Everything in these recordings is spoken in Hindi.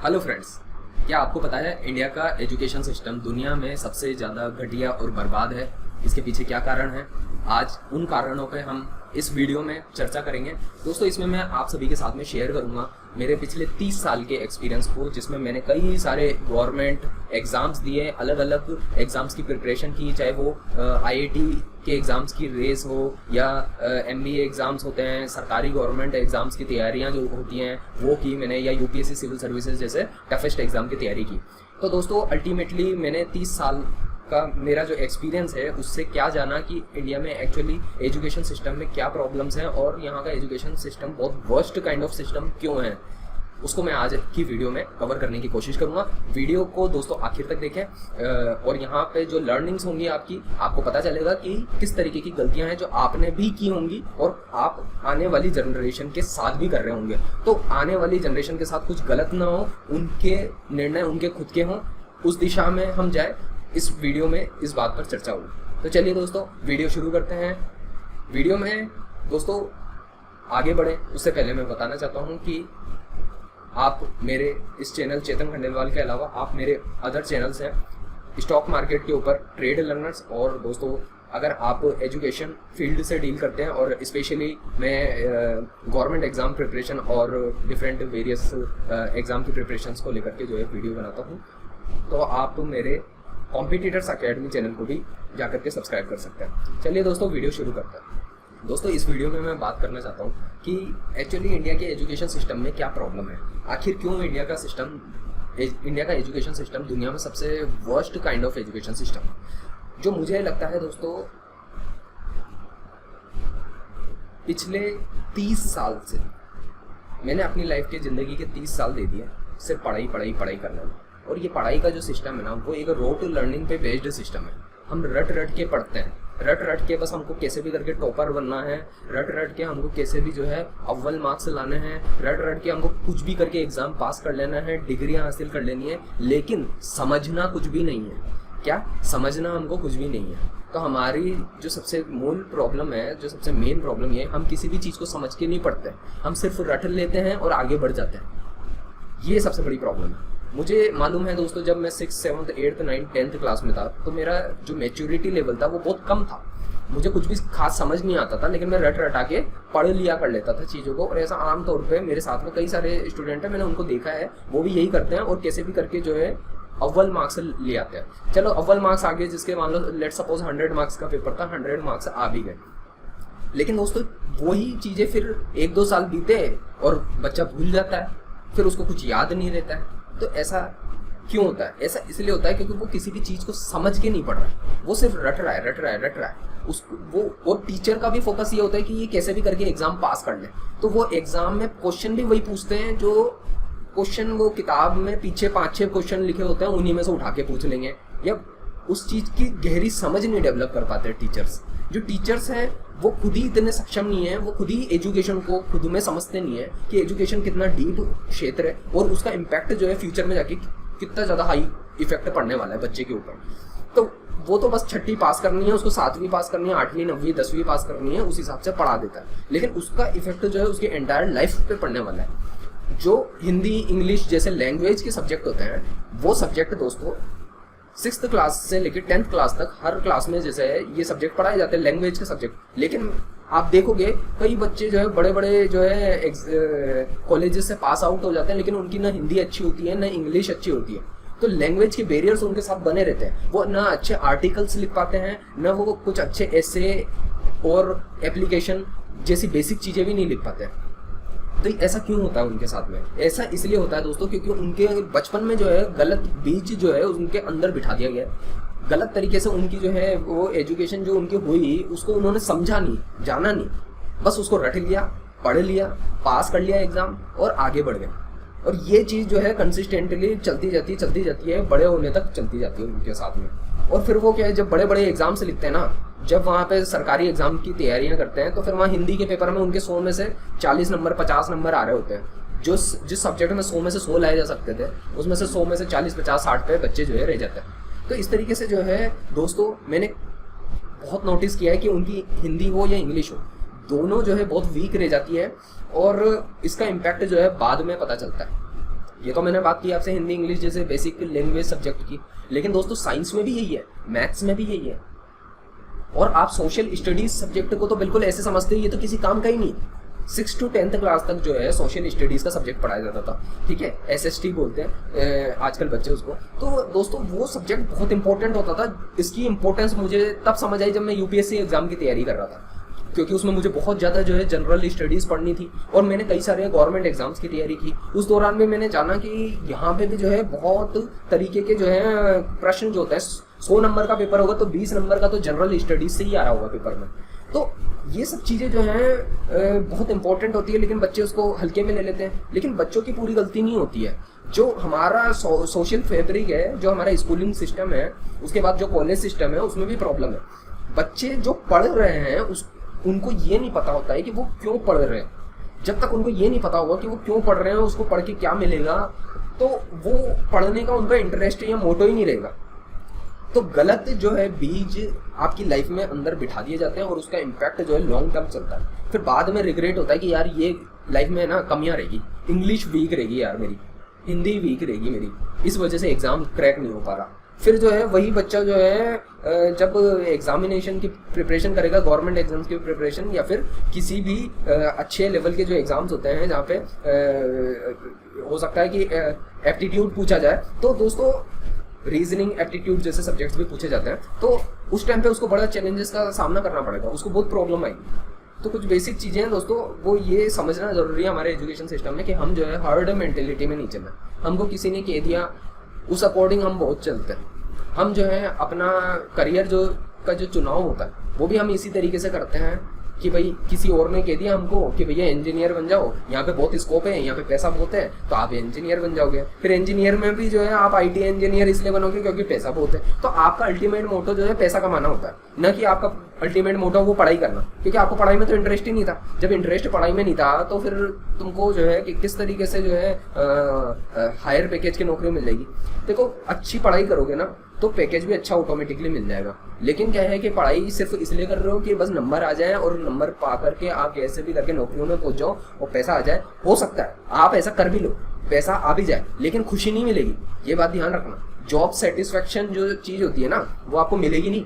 हेलो फ्रेंड्स, क्या आपको पता है इंडिया का एजुकेशन सिस्टम दुनिया में सबसे ज़्यादा घटिया और बर्बाद है। इसके पीछे क्या कारण है? आज उन कारणों पे हम इस वीडियो में चर्चा करेंगे। दोस्तों, इसमें मैं आप सभी के साथ में शेयर करूंगा मेरे पिछले 30 साल के एक्सपीरियंस को, जिसमें मैंने कई सारे गवर्नमेंट एग्ज़ाम्स दिए, अलग अलग एग्ज़ाम्स की प्रिपरेशन की, चाहे वो आईआईटी के एग्ज़ाम्स की रेस हो या एमबीए एग्ज़ाम्स होते हैं, सरकारी गवर्नमेंट एग्ज़ाम्स की तैयारियां जो होती हैं वो की मैंने, या यूपीएससी सिविल सर्विसेज जैसे टफेस्ट एग्ज़ाम की तैयारी की। तो दोस्तों, अल्टीमेटली मैंने 30 साल का मेरा जो एक्सपीरियंस है उससे क्या जाना कि इंडिया में एक्चुअली एजुकेशन सिस्टम में क्या प्रॉब्लम्स हैं और यहाँ का एजुकेशन सिस्टम बहुत वर्स्ट काइंड ऑफ सिस्टम क्यों है, उसको मैं आज की वीडियो में कवर करने की कोशिश करूँगा। वीडियो को दोस्तों आखिर तक देखें और यहाँ पे जो लर्निंग्स होंगी आपको पता चलेगा कि किस तरीके की गलतियाँ हैं जो आपने भी की होंगी और आप आने वाली जनरेशन के साथ भी कर रहे होंगे। तो आने वाली जनरेशन के साथ कुछ गलत ना हो, उनके निर्णय उनके खुद के हों, उस दिशा में हम जाए, इस वीडियो में इस बात पर चर्चा होगी। तो चलिए दोस्तों, वीडियो शुरू करते हैं। वीडियो में दोस्तों आगे बढ़े उससे पहले मैं बताना चाहता हूँ कि आप मेरे इस चैनल चेतन खंडेलवाल के अलावा आप मेरे अदर चैनल्स हैं स्टॉक मार्केट के ऊपर, ट्रेड लर्नर्स, और दोस्तों अगर आप एजुकेशन फील्ड से डील करते हैं और स्पेशली मैं गवर्नमेंट एग्ज़ाम प्रिपरेशन और डिफरेंट वेरियस एग्ज़ाम की प्रिपरेशंस को लेकर के जो है वीडियो बनाता हूँ, तो आप मेरे कॉम्पिटिटर्स अकेडमी चैनल को भी जाकर के सब्सक्राइब कर सकते हैं। चलिए दोस्तों, वीडियो शुरू करते हैं। दोस्तों, इस वीडियो में मैं बात करना चाहता हूँ कि एक्चुअली इंडिया के एजुकेशन सिस्टम में क्या प्रॉब्लम है, आखिर क्यों इंडिया का एजुकेशन सिस्टम दुनिया में सबसे worst kind of education system, जो मुझे लगता है दोस्तों पिछले 30 साल से मैंने अपनी लाइफ के ज़िंदगी के 30 साल दे दिए सिर्फ पढ़ाई करने में। और ये पढ़ाई का जो सिस्टम है ना, वो एक रोट लर्निंग पे बेस्ड सिस्टम है। हम रट के पढ़ते हैं, रट के बस हमको कैसे भी करके टॉपर बनना है, रट के हमको कैसे भी जो है अव्वल मार्क्स लाने हैं, रट के हमको कुछ भी करके एग्जाम पास कर लेना है, डिग्रियां हासिल कर लेनी है, लेकिन समझना कुछ भी नहीं है। क्या समझना हमको कुछ भी नहीं है। तो हमारी जो सबसे मूल प्रॉब्लम है, जो सबसे मेन प्रॉब्लम ये, हम किसी भी चीज़ को समझ के नहीं पढ़ते, हम सिर्फ रट लेते हैं और आगे बढ़ जाते हैं। ये सबसे बड़ी प्रॉब्लम है। मुझे मालूम है दोस्तों, जब मैं 6th 7th 8th 9th 10th class में था तो मेरा जो मैच्योरिटी लेवल था वो बहुत कम था। मुझे कुछ भी खास समझ नहीं आता था, लेकिन मैं रटा के पढ़ लिया कर लेता था चीज़ों को। और ऐसा आमतौर पे मेरे साथ में कई सारे स्टूडेंट हैं, मैंने उनको देखा है, वो भी यही करते हैं और कैसे भी करके जो है अव्वल मार्क्स ले आते हैं। चलो अव्वल मार्क्स आ गए, जिसके मान लो लेट सपोज 100 मार्क्स का पेपर था, 100 मार्क्स आ भी गए। लेकिन दोस्तों वही चीज़ें फिर 1-2 साल बीते और बच्चा भूल जाता है, फिर उसको कुछ याद नहीं रहता है। तो ऐसा क्यों होता है? ऐसा इसलिए होता है क्योंकि वो किसी भी चीज़ को समझ के नहीं पढ़ रहा है, वो सिर्फ रट रहा है। उसको वो टीचर का भी फोकस ये होता है कि ये कैसे भी करके एग्जाम पास कर ले। तो वो एग्जाम में क्वेश्चन भी वही पूछते हैं जो क्वेश्चन वो किताब में पीछे 5-6 क्वेश्चन लिखे होते हैं, उन्हीं में से उठा के पूछ लेंगे, या उस चीज़ की गहरी समझ नहीं डेवलप कर पाते टीचर्स। जो टीचर्स हैं वो खुद ही इतने सक्षम नहीं है, वो खुद ही एजुकेशन को खुद में समझते नहीं है कि एजुकेशन कितना डीप क्षेत्र है और उसका इम्पैक्ट जो है फ्यूचर में जाके कितना ज़्यादा हाई इफेक्ट पड़ने वाला है बच्चे के ऊपर। तो वो तो बस 6ठी पास करनी है, उसको 7वीं पास करनी है, 8वीं 9वीं 10वीं पास करनी है, उस हिसाब से पढ़ा देता है। लेकिन उसका इफेक्ट जो है उसके एंटायर लाइफ पे पड़ने वाला है। जो हिंदी इंग्लिश जैसे लैंग्वेज के सब्जेक्ट होते हैं, वो सब्जेक्ट दोस्तों 6th क्लास से लेकर 10th क्लास तक हर क्लास में जैसे है ये सब्जेक्ट पढ़ाए जाते हैं, लैंग्वेज के सब्जेक्ट। लेकिन आप देखोगे कई बच्चे जो है बड़े जो है कॉलेजेस से पास आउट हो जाते हैं, लेकिन उनकी ना हिंदी अच्छी होती है ना इंग्लिश अच्छी होती है। तो लैंग्वेज के बैरियर्स उनके साथ बने रहते हैं। वो ना अच्छे आर्टिकल्स लिख पाते हैं, ना वो कुछ अच्छे ऐसे और एप्लीकेशन जैसी बेसिक चीज़ें भी नहीं लिख पाते हैं। तो ऐसा क्यों होता है उनके साथ में? ऐसा इसलिए होता है दोस्तों क्योंकि उनके बचपन में जो है गलत बीज जो है उनके अंदर बिठा दिया गया है। गलत तरीके से उनकी जो है वो एजुकेशन जो उनकी हुई उसको उन्होंने समझा नहीं, जाना नहीं, बस उसको रट लिया, पढ़ लिया, पास कर लिया एग्जाम और आगे बढ़ गए। और ये चीज़ जो है कंसिस्टेंटली चलती जाती है, बड़े होने तक चलती जाती है उनके साथ में। और फिर वो क्या है, जब बड़े एग्जाम से लिखते हैं ना, जब वहाँ पे सरकारी एग्जाम की तैयारियां करते हैं, तो फिर वहाँ हिंदी के पेपर में उनके 100 में से 40 नंबर 50 नंबर आ रहे होते हैं। जिस सब्जेक्ट में 100 में से 100 लाए जा सकते थे, उसमें से 100 में से 40 50 60 पे बच्चे जो है रह जाते हैं। तो इस तरीके से जो है दोस्तों मैंने बहुत नोटिस किया है कि उनकी हिंदी हो या इंग्लिश हो, दोनों जो है बहुत वीक रह जाती है और इसका इम्पैक्ट जो है बाद में पता चलता है। ये तो मैंने बात की आपसे हिंदी इंग्लिश जैसे बेसिक लैंग्वेज सब्जेक्ट की, लेकिन दोस्तों साइंस में भी यही है, मैथ्स में भी यही है। और आप सोशल स्टडीज सब्जेक्ट को तो बिल्कुल ऐसे समझते हैं ये तो किसी काम का ही नहीं। 6 to 10th क्लास तक जो है सोशल स्टडीज़ का सब्जेक्ट पढ़ाया जाता था, ठीक है, SST बोलते हैं आजकल बच्चे उसको। तो दोस्तों वो सब्जेक्ट बहुत इंपॉर्टेंट होता था। इसकी इंपॉर्टेंस मुझे तब समझ आई जब मैं UPSC एग्जाम की तैयारी कर रहा था, क्योंकि उसमें मुझे बहुत ज़्यादा जो है जनरल स्टडीज़ पढ़नी थी और मैंने कई सारे गवर्नमेंट एग्जाम्स की तैयारी की। उस दौरान में मैंने जाना कि यहाँ पे भी जो है बहुत तरीके के जो है प्रश्न जो होता है, 100 नंबर का पेपर होगा तो 20 नंबर का तो जनरल स्टडीज़ से ही आ रहा होगा पेपर में। तो ये सब चीज़ें जो हैं बहुत इंपॉर्टेंट होती है, लेकिन बच्चे उसको हल्के में ले लेते हैं। लेकिन बच्चों की पूरी गलती नहीं होती है। जो हमारा सोशल फैब्रिक है, जो हमारा स्कूलिंग सिस्टम है, उसके बाद जो कॉलेज सिस्टम है, उसमें भी प्रॉब्लम है। बच्चे जो पढ़ रहे हैं उनको ये नहीं पता होता है कि वो क्यों पढ़ रहे हैं। जब तक उनको ये नहीं पता होगा कि वो क्यों पढ़ रहे हैं, उसको पढ़ के क्या मिलेगा, तो वो पढ़ने का उनका इंटरेस्ट या मोटो ही नहीं रहेगा। तो गलत जो है बीज आपकी लाइफ में अंदर बिठा दिए जाते हैं और उसका इम्पैक्ट जो है लॉन्ग टर्म चलता है। फिर बाद में रिग्रेट होता है कि यार ये लाइफ में ना कमियां रहेगी, इंग्लिश वीक रहेगी यार मेरी, हिंदी वीक रहेगी मेरी, इस वजह से एग्जाम क्रैक नहीं हो पा रहा। फिर जो है वही बच्चा जो है जब एग्जामिनेशन की प्रिपरेशन करेगा, गवर्नमेंट एग्जाम्स की प्रिपरेशन या फिर किसी भी अच्छे लेवल के जो एग्जाम्स होते हैं जहाँ पे हो सकता है कि एप्टीट्यूड पूछा जाए, तो दोस्तों रीजनिंग एप्टीट्यूड जैसे सब्जेक्ट्स भी पूछे जाते हैं, तो उस टाइम पे उसको बड़ा चैलेंजेस का सामना करना पड़ेगा, उसको बहुत प्रॉब्लम आएगी। तो कुछ बेसिक चीज़ें हैं दोस्तों, वो ये समझना ज़रूरी है हमारे एजुकेशन सिस्टम में कि हम जो है हर्ड मेंटेलिटी में नहीं चलना। हमको किसी ने कह दिया उस अकॉर्डिंग हम बहुत चलते हैं। हम जो है अपना करियर का जो चुनाव होता है वो भी हम इसी तरीके से करते हैं कि भाई किसी और ने कह दिया हमको कि भैया इंजीनियर बन जाओ, यहाँ पे बहुत स्कोप है, यहाँ पे पैसा बहुत है, तो आप इंजीनियर बन जाओगे। फिर इंजीनियर में भी जो है आप IT इंजीनियर इसलिए बनोगे क्योंकि पैसा बहुत है। तो आपका अल्टीमेट मोटो जो है पैसा कमाना होता है, न कि आपका अल्टीमेट मोटो वो पढ़ाई करना, क्योंकि आपको पढ़ाई में तो इंटरेस्ट ही नहीं था। जब इंटरेस्ट पढ़ाई में नहीं था तो फिर तुमको जो है कि किस तरीके से जो है हायर पैकेज की नौकरी मिल जाएगी। देखो अच्छी पढ़ाई करोगे ना तो पैकेज भी अच्छा ऑटोमेटिकली मिल जाएगा। लेकिन क्या है कि पढ़ाई सिर्फ इसलिए कर रहे हो कि बस नंबर आ जाए और नंबर पा करके आप कैसे भी करके नौकरियों में पहुंच जाओ और पैसा आ जाए। हो सकता है आप ऐसा कर भी लो, पैसा आ भी जाए, लेकिन खुशी नहीं मिलेगी, ये बात ध्यान रखना। जॉब सेटिस्फेक्शन जो चीज़ होती है ना वो आपको मिलेगी नहीं,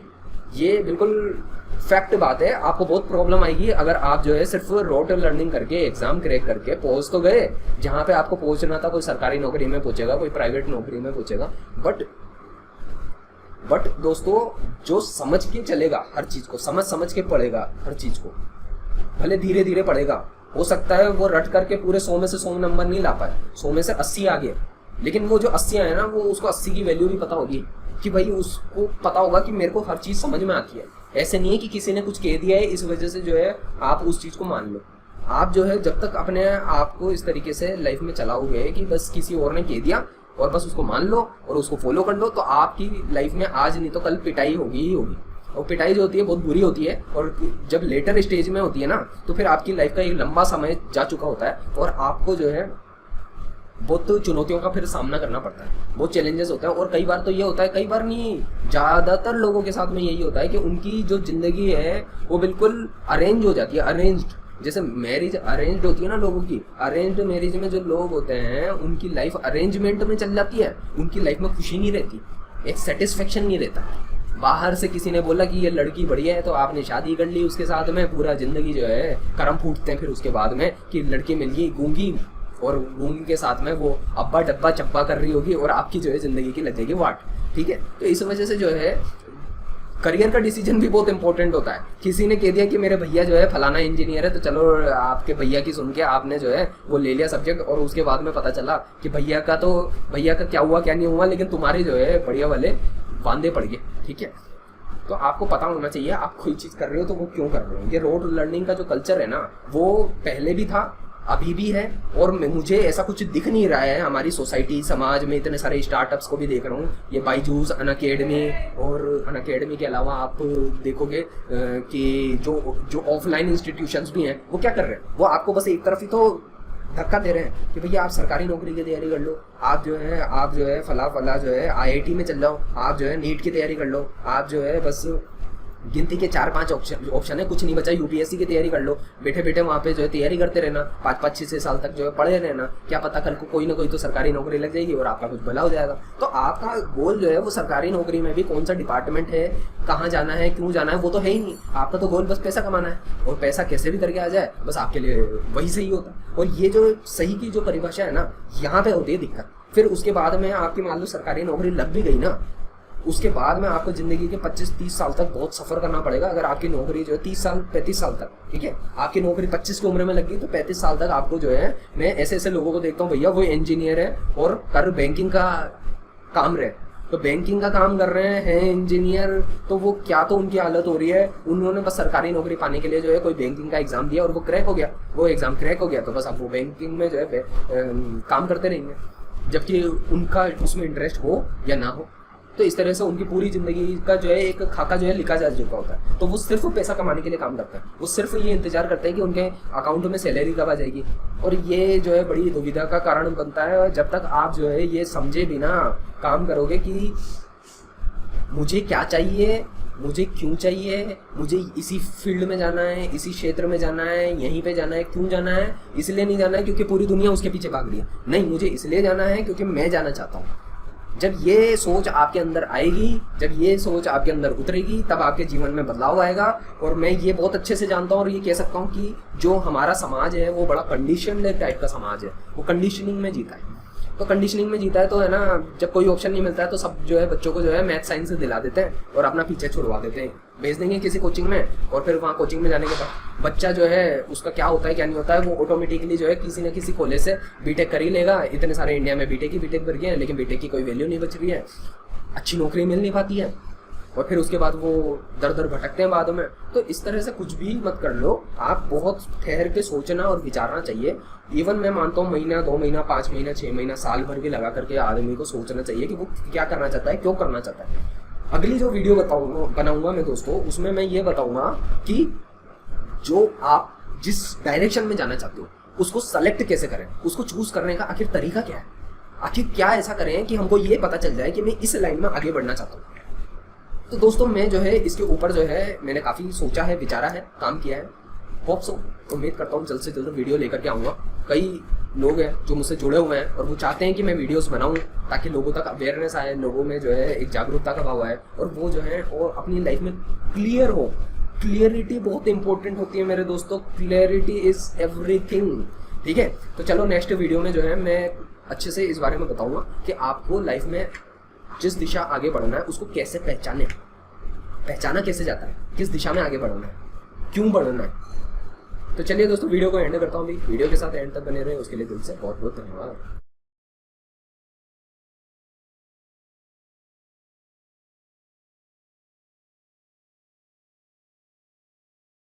ये बिल्कुल फैक्ट बात है। आपको बहुत प्रॉब्लम आएगी अगर आप जो है सिर्फ रोड लर्निंग करके एग्जाम क्रैक करके पहुंच तो गए जहाँ पे आपको पहुंचना था, कोई सरकारी नौकरी में पहुंचेगा, कोई प्राइवेट नौकरी में पहुंचेगा, बट दोस्तों जो समझ के चलेगा हर चीज को, समझ के पढ़ेगा हर चीज को, भले धीरे धीरे पढ़ेगा, हो सकता है वो रट करके पूरे 100 में से 100 नंबर नहीं ला पाए, 100 में से 80 आ गए, लेकिन वो जो 80 आए ना वो उसको 80 की वैल्यू भी पता होगी कि भाई उसको पता होगा कि मेरे को हर चीज समझ में आती है। ऐसे नहीं है कि किसी ने कुछ कह दिया है इस वजह से जो है आप उस चीज को मान लो। आप जो है जब तक अपने आप को इस तरीके से लाइफ में चलाओगे कि बस किसी और ने कह दिया और बस उसको मान लो और उसको फॉलो कर लो, तो आपकी लाइफ में आज नहीं तो कल पिटाई होगी ही होगी। और पिटाई जो होती है बहुत बुरी होती है, और जब लेटर स्टेज में होती है ना तो फिर आपकी लाइफ का एक लंबा समय जा चुका होता है और आपको जो है बहुत चुनौतियों का फिर सामना करना पड़ता है, बहुत चैलेंजेस होते हैं। और कई बार तो ये होता है, कई बार नहीं, ज़्यादातर लोगों के साथ में यही होता है कि उनकी जो ज़िंदगी है वो बिल्कुल अरेंज हो जाती है, अरेंज्ड। जैसे मैरिज अरेंज्ड होती है ना लोगों की, अरेंज्ड मैरिज में जो लोग होते हैं उनकी लाइफ अरेंजमेंट में चल जाती है, उनकी लाइफ में खुशी नहीं रहती, एक सेटिस्फेक्शन नहीं रहता। बाहर से किसी ने बोला कि ये लड़की बढ़िया है तो आपने शादी कर ली उसके साथ में, पूरा जिंदगी जो है कर्म फूटते हैं फिर उसके बाद में कि लड़की मिल गई गूंगी, और गूंगी के साथ में वो अब्बा डब्बा चब्बा कर रही होगी और आपकी जो है जिंदगी की लग जाएगी वाट। ठीक है, तो इस वजह से जो है करियर का डिसीजन भी बहुत इंपॉर्टेंट होता है। किसी ने कह दिया कि मेरे भैया जो है फलाना इंजीनियर है, तो चलो आपके भैया की सुन के आपने जो है वो ले लिया सब्जेक्ट, और उसके बाद में पता चला कि भैया का क्या हुआ क्या नहीं हुआ, लेकिन तुम्हारे जो है बढ़िया वाले वांदे पड़ गए। ठीक है, तो आपको पता होना चाहिए आप कोई चीज़ कर रहे हो तो वो क्यों कर रहे हो। ये रोड लर्निंग का जो कल्चर है ना वो पहले भी था, अभी भी है, और मुझे ऐसा कुछ दिख नहीं रहा है हमारी सोसाइटी समाज में। इतने सारे स्टार्टअप्स को भी देख रहा हूँ, ये बाईजूस, अनअकैडमी, और अनअकैडमी के अलावा आप देखोगे कि जो ऑफलाइन इंस्टीट्यूशंस भी हैं वो क्या कर रहे हैं, वो आपको बस एक तरफ ही तो धक्का दे रहे हैं कि भैया आप सरकारी नौकरी की तैयारी कर लो, आप जो है फला जो है IIT में चल जाओ, आप जो है नीट की तैयारी कर लो, आप जो है बस गिनती के 4-5 ऑप्शन है, कुछ नहीं बचा। यूपीएससी की तैयारी कर लो, बैठे बैठे वहाँ पे जो है तैयारी करते रहना, 5-5, 6-6 साल तक जो है पढ़े रहना। क्या पता कल को कोई ना कोई तो सरकारी नौकरी लग जाएगी और आपका कुछ भला हो जाएगा। तो आपका गोल जो है वो सरकारी नौकरी में भी कौन सा डिपार्टमेंट है, कहाँ जाना है, क्यों जाना है, वो तो है ही नहीं। आपका तो गोल बस पैसा कमाना है, और पैसा कैसे भी करके आ जाए बस आपके लिए वही सही होता है। और ये जो सही की जो परिभाषा है ना, यहाँ पे होती है दिक्कत। फिर उसके बाद में आपकी मान लो सरकारी नौकरी लग भी गई ना, उसके बाद में आपको जिंदगी के 25-30 साल तक बहुत सफर करना पड़ेगा। अगर आपकी नौकरी जो है 30 साल 35 साल तक, ठीक है, आपकी नौकरी 25 की उम्र में लग गई तो 35 साल तक आपको जो है, मैं ऐसे ऐसे लोगों को देखता हूँ, भैया वो इंजीनियर है और कर बैंकिंग का काम रहे, तो बैंकिंग का काम कर रहे हैं इंजीनियर, तो वो क्या तो उनकी हालत हो रही है, उन्होंने बस सरकारी नौकरी पाने के लिए जो है कोई बैंकिंग का एग्जाम दिया और वो क्रैक हो गया, वो एग्जाम क्रैक हो गया, तो बस अब वो बैंकिंग में जो है काम करते रहेंगे, जबकि उनका उसमें इंटरेस्ट हो या ना हो। तो इस तरह से उनकी पूरी जिंदगी का जो है एक खाका जो है लिखा जा चुका होता है। तो वो सिर्फ पैसा कमाने के लिए काम करता है, वो सिर्फ ये इंतजार करते हैं कि उनके अकाउंट में सैलरी कब आ जाएगी। और ये जो है बड़ी दुविधा का कारण बनता है। और जब तक आप जो है ये समझे बिना काम करोगे कि मुझे क्या चाहिए, मुझे क्यों चाहिए, मुझे इसी फील्ड में जाना है, इसी क्षेत्र में जाना है, यहीं पे जाना है, क्यों जाना है, इसलिए नहीं जाना है क्योंकि पूरी दुनिया उसके पीछे भाग रही है, नहीं मुझे इसलिए जाना है क्योंकि मैं जाना चाहता हूँ। जब ये सोच आपके अंदर आएगी, जब ये सोच आपके अंदर उतरेगी, तब आपके जीवन में बदलाव आएगा। और मैं ये बहुत अच्छे से जानता हूँ और ये कह सकता हूँ कि जो हमारा समाज है वो बड़ा कंडीशनड टाइप का समाज है, वो कंडीशनिंग में जीता है। तो कंडीशनिंग में जीता है तो है ना, जब कोई ऑप्शन नहीं मिलता है तो सब जो है बच्चों को जो है मैथ साइंस से दिला देते हैं और अपना पीछे छुड़वा देते हैं, भेज देंगे किसी कोचिंग में। और फिर वहाँ कोचिंग में जाने के बाद बच्चा जो है उसका क्या होता है क्या नहीं होता है, वो ऑटोमेटिकली जो है किसी न किसी कॉलेज से बीटेक कर ही लेगा। इतने सारे इंडिया में बीटेक भर गए हैं, लेकिन बीटेक की कोई वैल्यू नहीं बच रही है, अच्छी नौकरी मिल नहीं पाती है, और फिर उसके बाद वो दर दर भटकते हैं बाद में। तो इस तरह से कुछ भी मत कर लो, आप बहुत ठहर के सोचना और विचारना चाहिए। इवन मैं मानता हूँ महीना, 2 महीना, 5 महीना, 6 महीना, साल भर भी लगा करके आदमी को सोचना चाहिए कि वो क्या करना चाहता है, क्यों करना चाहता है। अगली जो वीडियो बनाऊंगा मैं दोस्तों, उसमें मैं ये बताऊंगा कि जो आप जिस डायरेक्शन में जाना चाहते हो उसको सेलेक्ट कैसे करें, उसको चूज करने का आखिर तरीका क्या है, आखिर क्या ऐसा करें कि हमको ये पता चल जाए कि मैं इस लाइन में आगे बढ़ना चाहता हूँ। तो दोस्तों मैं जो है इसके ऊपर जो है मैंने काफ़ी सोचा है, विचारा है, काम किया है। होप सो, उम्मीद करता हूँ जल्द से जल्द वीडियो लेकर के आऊँगा। कई लोग हैं जो मुझसे जुड़े हुए हैं और वो चाहते हैं कि मैं वीडियोस बनाऊँ ताकि लोगों तक अवेयरनेस आए, लोगों में जो है एक जागरूकता का भाव आए और वो जो है और अपनी लाइफ में क्लियर हो। क्लियरिटी बहुत इंपॉर्टेंट होती है मेरे दोस्तों, क्लियरिटी इज़ एवरीथिंग, ठीक है। तो चलो नेक्स्ट वीडियो में जो है मैं अच्छे से इस बारे में बताऊँगा कि आपको लाइफ में जिस दिशा आगे बढ़ना है उसको कैसे पहचाना कैसे जाता है, किस दिशा में आगे बढ़ना है, क्यों बढ़ना है। तो चलिए दोस्तों वीडियो को एंड करता हूँ। वीडियो के साथ एंड तक बने रहे उसके लिए दिल से बहुत बहुत धन्यवाद।